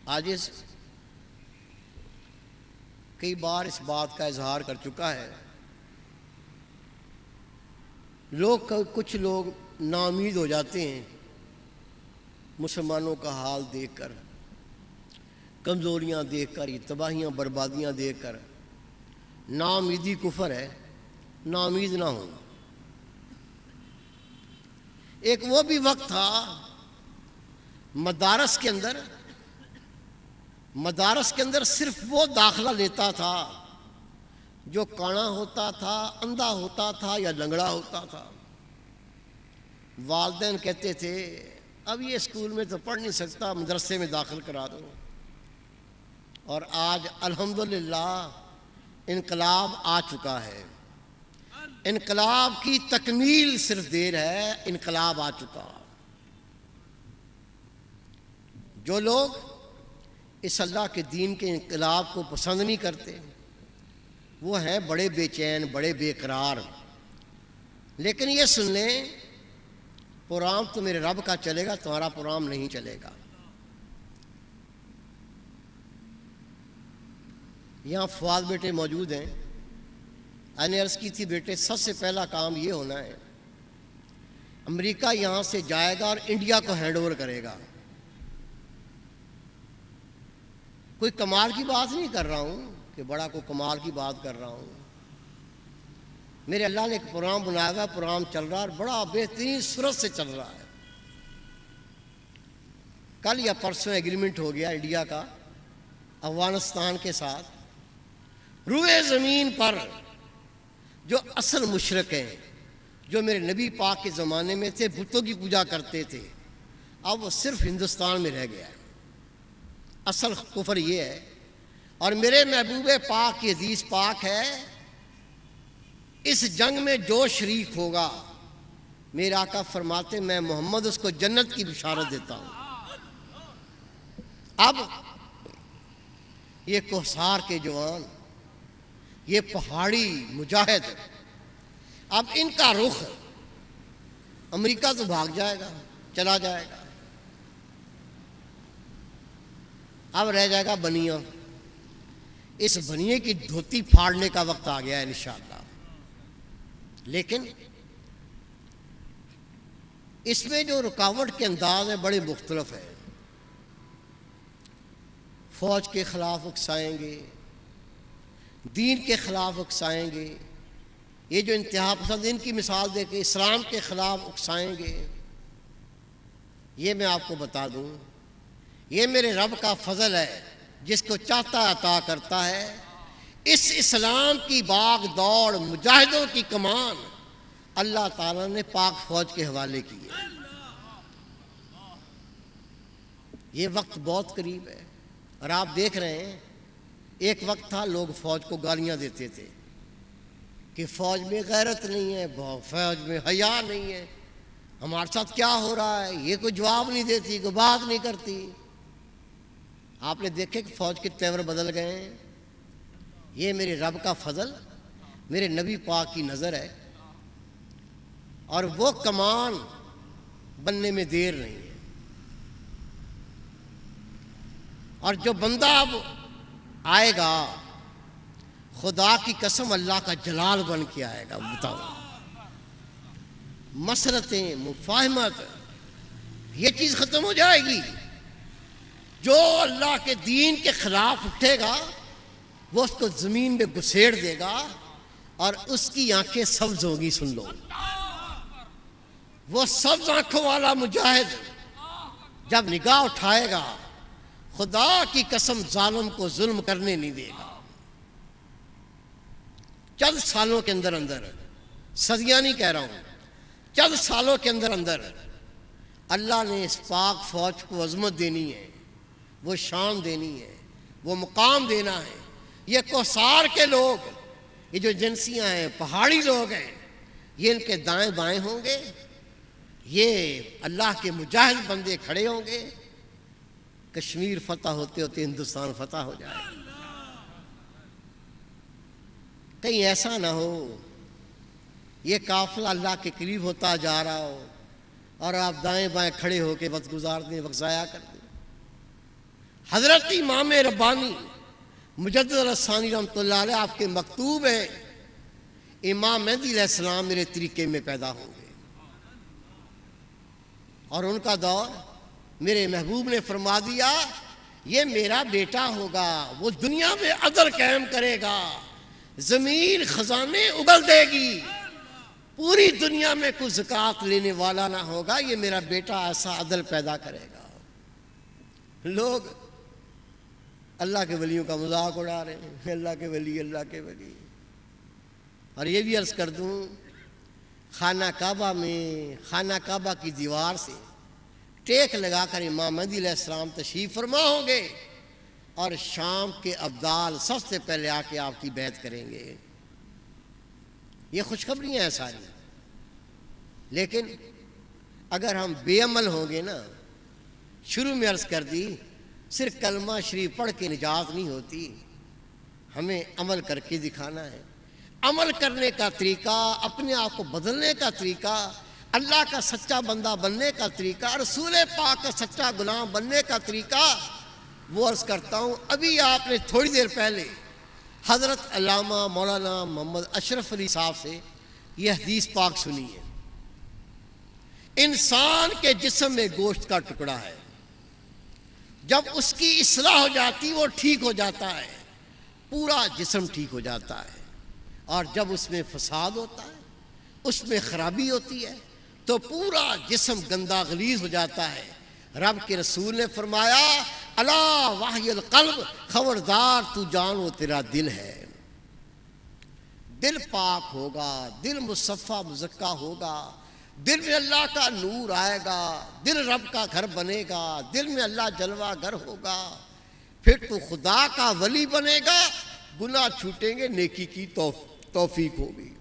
عاجز کئی بار اس بات کا اظہار کر چکا ہے، کچھ لوگ ناامید ہو جاتے ہیں مسلمانوں کا حال دیکھ کر، کمزوریاں دیکھ کر، یہ تباہیاں بربادیاں دیکھ کر۔ ناامیدی کفر ہے، ناامید نہ ہوں۔ ایک وہ بھی وقت تھا مدارس کے اندر صرف وہ داخلہ لیتا تھا جو کانا ہوتا تھا، اندھا ہوتا تھا یا لنگڑا ہوتا تھا۔ والدین کہتے تھے اب یہ اسکول میں تو پڑھ نہیں سکتا، مدرسے میں داخل کرا دو۔ اور آج الحمدللہ انقلاب آ چکا ہے، انقلاب کی تکمیل صرف دیر ہے، انقلاب آ چکا۔ جو لوگ اس اللہ کے دین کے انقلاب کو پسند نہیں کرتے وہ ہیں بڑے بے چین، بڑے بے قرار۔ لیکن یہ سن لیں، پروگرام تو میرے رب کا چلے گا، تمہارا پروگرام نہیں چلے گا۔ یہاں فواد بیٹے موجود ہیں۔ میں نے عرض کی تھی بیٹے سب سے پہلا کام یہ ہونا ہے، امریکہ یہاں سے جائے گا اور انڈیا کو ہینڈ اوور کرے گا۔ کوئی کمال کی بات نہیں کر رہا ہوں کہ بڑا کوئی کمال کی بات کر رہا ہوں۔ میرے اللہ نے ایک پروگرام بنایا ہوا، پروگرام چل رہا ہے اور بڑا بہترین صورت سے چل رہا ہے۔ کل یا پرسوں ایگریمنٹ ہو گیا انڈیا کا افغانستان کے ساتھ۔ روئے زمین پر جو اصل مشرک ہیں، جو میرے نبی پاک کے زمانے میں تھے، بتوں کی پوجا کرتے تھے، اب وہ صرف ہندوستان میں رہ گیا ہے۔ اصل کفر یہ ہے، اور میرے محبوب پاک کی حدیث پاک ہے، اس جنگ میں جو شریک ہوگا، میرے آقا فرماتے میں محمد اس کو جنت کی بشارت دیتا ہوں۔ اب یہ کوہسار کے جوان، یہ پہاڑی مجاہد، اب ان کا رخ امریکہ تو بھاگ جائے گا، چلا جائے گا، اب رہ جائے گا بنیا۔ اس بنیے کی دھوتی پھاڑنے کا وقت آ گیا ہے انشاءاللہ۔ لیکن اس میں جو رکاوٹ کے انداز ہیں بڑے مختلف ہیں۔ فوج کے خلاف اکسائیں گے، دین کے خلاف اکسائیں گے، یہ جو انتہا پسند ان کی مثال دے کے اسلام کے خلاف اکسائیں گے۔ یہ میں آپ کو بتا دوں، یہ میرے رب کا فضل ہے، جس کو چاہتا عطا کرتا ہے۔ اس اسلام کی باغ دوڑ، مجاہدوں کی کمان اللہ تعالیٰ نے پاک فوج کے حوالے کی ہے۔ یہ وقت بہت قریب ہے، اور آپ دیکھ رہے ہیں ایک وقت تھا لوگ فوج کو گالیاں دیتے تھے کہ فوج میں غیرت نہیں ہے، فوج میں حیا نہیں ہے، ہمارے ساتھ کیا ہو رہا ہے، یہ کوئی جواب نہیں دیتی، کوئی بات نہیں کرتی۔ آپ نے دیکھے کہ فوج کے تیور بدل گئے ہیں۔ یہ میرے رب کا فضل، میرے نبی پاک کی نظر ہے، اور وہ کمان بننے میں دیر نہیں ہے۔ اور جو بندہ اب آئے گا، خدا کی قسم اللہ کا جلال بن کے آئے گا۔ بتاؤ، مسرتیں، مفاہمت، یہ چیز ختم ہو جائے گی۔ جو اللہ کے دین کے خلاف اٹھے گا وہ اس کو زمین میں گھسیڑ دے گا، اور اس کی آنکھیں سبز ہوگی۔ سن لو، وہ سبز آنکھوں والا مجاہد جب نگاہ اٹھائے گا، خدا کی قسم ظالم کو ظلم کرنے نہیں دے گا۔ چند سالوں کے اندر اندر، صدیاں نہیں کہہ رہا ہوں، چند سالوں کے اندر اندر اللہ نے اس پاک فوج کو عظمت دینی ہے، وہ شان دینی ہے، وہ مقام دینا ہے۔ یہ کوہسار کے لوگ، یہ جو ایجنسیاں ہیں، پہاڑی لوگ ہیں، یہ ان کے دائیں بائیں ہوں گے، یہ اللہ کے مجاہد بندے کھڑے ہوں گے۔ کشمیر فتح ہوتے ہوتے ہندوستان فتح ہو جائے گا۔ کہیں ایسا نہ ہو یہ قافلہ اللہ کے قریب ہوتا جا رہا ہو اور آپ دائیں بائیں کھڑے ہو کے وقت گزار دیں، وقت ضائع کر دیں۔ حضرت امام ربانی مجدد الثانی رحمۃ اللہ علیہ آپ کے مکتوب ہے امام مہدی علیہ السلام میرے طریقے میں پیدا ہوں گے، اور ان کا دور میرے محبوب نے فرما دیا یہ میرا بیٹا ہوگا، وہ دنیا میں عدل قائم کرے گا، زمین خزانے اگل دے گی، پوری دنیا میں کوئی زکوٰۃ لینے والا نہ ہوگا، یہ میرا بیٹا ایسا عدل پیدا کرے گا۔ لوگ اللہ کے ولیوں کا مذاق اڑا رہے ہیں، اللہ کے ولی، اللہ کے ولی۔ اور یہ بھی عرض کر دوں، خانہ کعبہ میں، خانہ کعبہ کی دیوار سے ٹیک لگا کر امام مہدی علیہ السلام تشریف فرما ہوں گے، اور شام کے ابدال سب سے پہلے آ کے آپ کی بیعت کریں گے۔ یہ خوشخبریاں ہیں ساری، لیکن اگر ہم بے عمل ہوں گے نا، شروع میں عرض کر دی صرف کلمہ شریف پڑھ کے نجات نہیں ہوتی، ہمیں عمل کر کے دکھانا ہے۔ عمل کرنے کا طریقہ، اپنے آپ کو بدلنے کا طریقہ، اللہ کا سچا بندہ بننے کا طریقہ، رسول پاک کا سچا غلام بننے کا طریقہ، وہ عرض کرتا ہوں ابھی آپ نے تھوڑی دیر پہلے حضرت علامہ مولانا محمد اشرف علی صاحب سے یہ حدیث پاک سنی ہے۔ انسان کے جسم میں گوشت کا ٹکڑا ہے، جب اس کی اصلاح ہو جاتی وہ ٹھیک ہو جاتا ہے، پورا جسم ٹھیک ہو جاتا ہے، اور جب اس میں فساد ہوتا ہے، اس میں خرابی ہوتی ہے، تو پورا جسم گندا غلیظ ہو جاتا ہے۔ رب کے رسول نے فرمایا الا وحی القلب، خبردار تو جان وہ تیرا دل ہے۔ دل پاک ہوگا، دل مصفہ مزکہ ہوگا، دل میں اللہ کا نور آئے گا، دل رب کا گھر بنے گا، دل میں اللہ جلوہ گر ہوگا، پھر تو خدا کا ولی بنے گا، گناہ چھوٹیں گے، نیکی کی توفیق ہوگی۔